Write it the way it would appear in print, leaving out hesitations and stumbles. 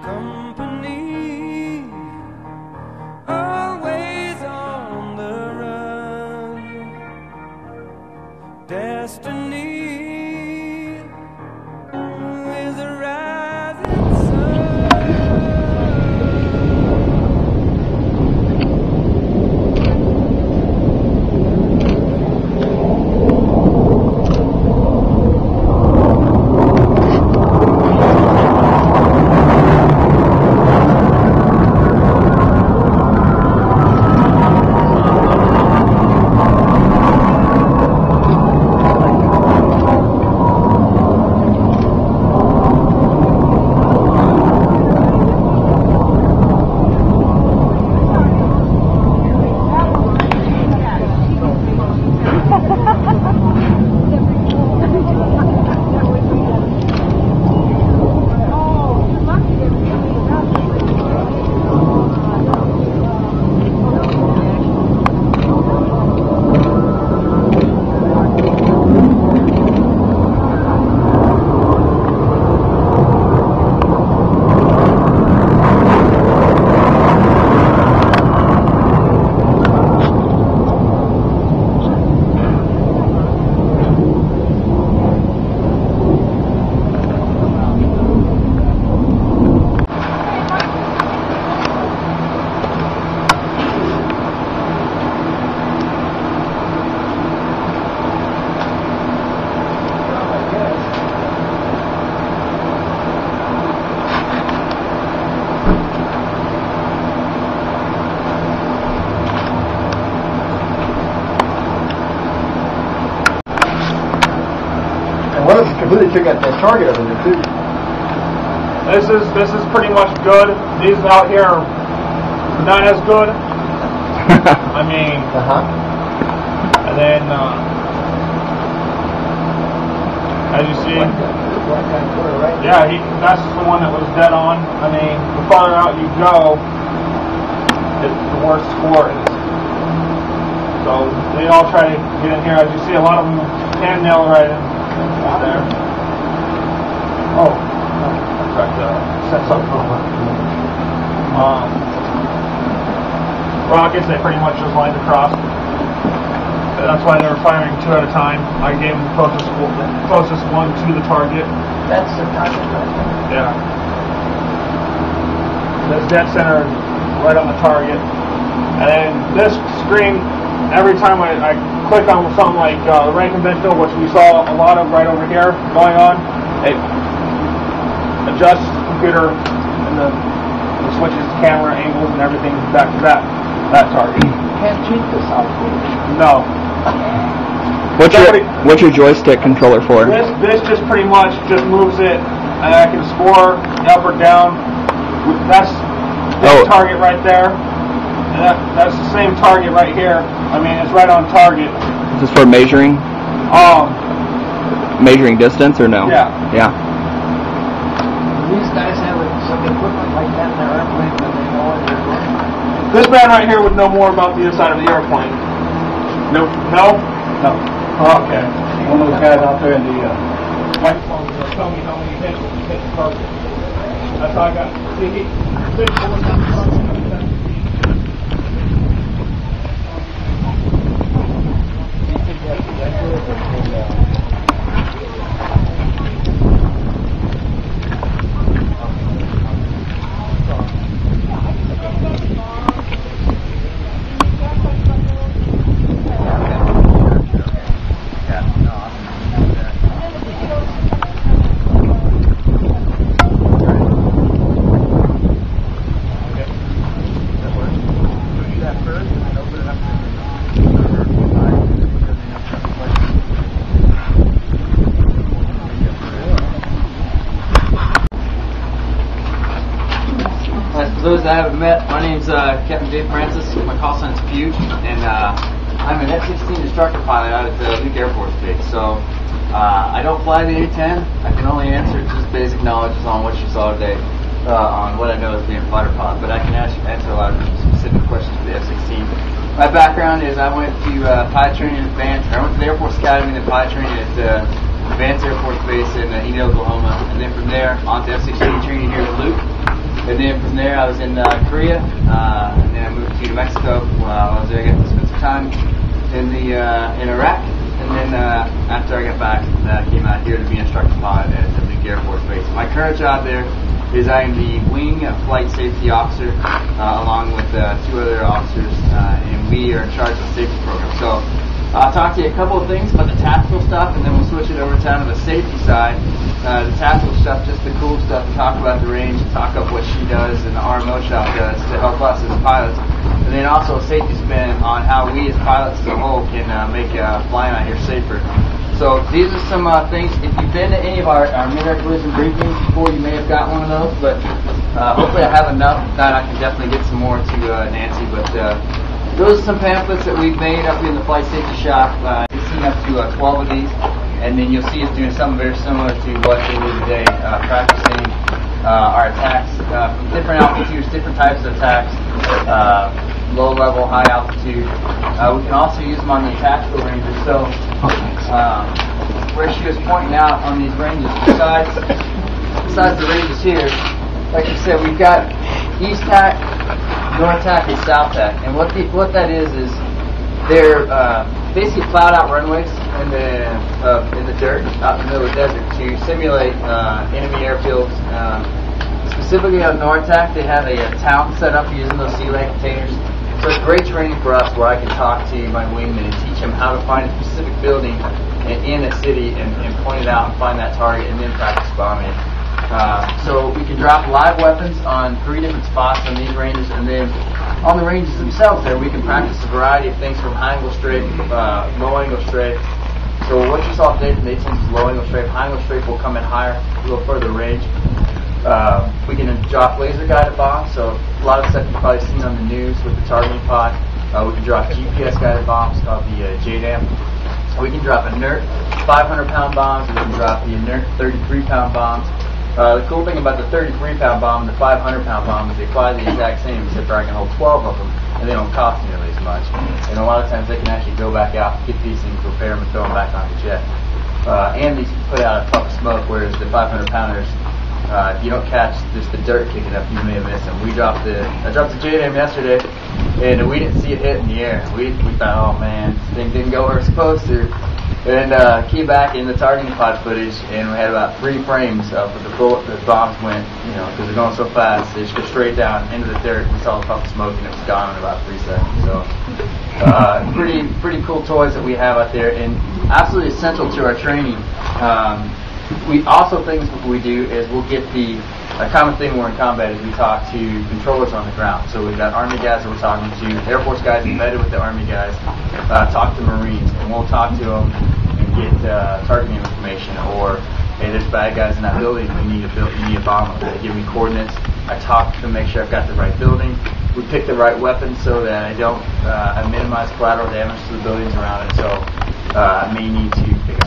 Company, always on the run. Destiny is a rising sun. Completely took out that target over there too. This is pretty much good. These out here are not as good. I mean, and then as you see, yeah, that's the one that was dead on. I mean, the farther out you go, the worse score is. So they all try to get in here. As you see, a lot of them can nail right in. There. Oh, I tried to set something over. Rockets, they pretty much just lined across. That's why they were firing two at a time. I gave them the closest one to the target. That's the target right there. Yeah. That's dead center, right on the target. And then this screen, every time I click on something like rank conventional, which we saw a lot of right over here going on, it adjusts the computer and the switches camera angles and everything back to that target. You can't cheat this out. No. What's your joystick controller for? This just pretty much just moves it, and I can score up or down. That's the target right there. And that's the same target right here. I mean, it's right on target. Is this for measuring? Measuring distance or no? Yeah. Yeah. These guys have some equipment like that in their airplane, but they know what they're doing. This man right here would know more about the inside of the airplane. Nope. No? No. Oh, okay. One of those guys out there in the microphone will tell me how many hits when you hit the target. That's how I got. See, For those that I haven't met, my name's Captain Dave Francis. My call sign's Fuge, and I'm an F-16 instructor pilot out at the Luke Air Force Base. So I don't fly the A-10. I can only answer just basic knowledge on what you saw today. on what I know is being fighter pilot, but I can answer a lot of specific questions for the F-16. My background is I went to pilot training at Vance. I went to the Air Force Academy and then pilot training at Vance Air Force Base in Enid, Oklahoma, and then from there on to F-16 training here at Luke. And then from there I was in Korea, and then I moved to New Mexico. While I was there, I got to spend some time in Iraq. And then after I got back, I came out here to be an instructor pilot at the Luke Air Force Base. My current job there is I am the wing flight safety officer, along with 2 other officers, and we are in charge of the safety program. So I'll talk to you a couple of things about the tactical stuff, and then we'll switch it over to the safety side. The tactical stuff, just the cool stuff, to talk about the range, talk about what she does and the RMO shop does to help us as pilots. And then also a safety spin on how we as pilots as a whole can make flying out here safer. So these are some things. If you've been to any of our mid-air collision briefings before, you may have got one of those, but hopefully I have enough that I can definitely get some more to Nancy. But those are some pamphlets that we've made up in the flight safety shop. You've seen up to 12 of these, and then you'll see us doing something very similar to what they do today, practicing our attacks from different altitudes, different types of attacks, low level, high altitude. We can also use them on the tactical ranges. So where she was pointing out on these ranges, besides the ranges here, like I said, we've got East Tac, North Tac, and South Tac. And what that is they're basically plowed out runways in the dirt out in the middle of the desert to simulate enemy airfields. Specifically on North Tac, they have a town set up using those sea land containers. So it's great training for us, where I can talk to my wingman and teach him how to find a specific building in a city and point it out and find that target and then practice bombing it. So we can drop live weapons on 3 different spots on these ranges, and then on the ranges themselves there we can practice a variety of things from high angle strafe, low angle strafe. So what you saw today from the 18s is low angle strafe. High angle strafe will come in higher, a little further range. We can drop laser guided bombs, so a lot of stuff you've probably seen on the news with the targeting pod. We can drop GPS guided bombs called the JDAM. We can drop inert 500-pound bombs, and we can drop the inert 33-pound bombs. The cool thing about the 33-pound bomb and the 500-pound bomb is they fly the exact same, except for I can hold 12 of them, and they don't cost nearly as much. And a lot of times they can actually go back out, get these things, repair them, and throw them back on the jet. And these put out a puff of smoke, whereas the 500-pounders, if you don't catch just the dirt kicking up, you may have missed them. I dropped the JDAM yesterday, and we didn't see it hit in the air. We thought, oh man, this thing didn't go where it's supposed to. And came back in the targeting pod footage, and we had about 3 frames of the bombs went, because they're going so fast, they just go straight down into the dirt. We saw a puff of smoke, and it was gone in about 3 seconds. So pretty cool toys that we have out there, and absolutely essential to our training. We also, things we do is we'll get a common thing when we're in combat is we talk to controllers on the ground. So we've got Army guys that we're talking to, Air Force guys embedded with the Army guys, talk to Marines, and we'll talk to them and get targeting information, or hey, there's bad guys in that building, you need a bomb up there. They give me coordinates, I talk to them, make sure I've got the right building. We pick the right weapon so that I minimize collateral damage to the buildings around it. So I may need to pick up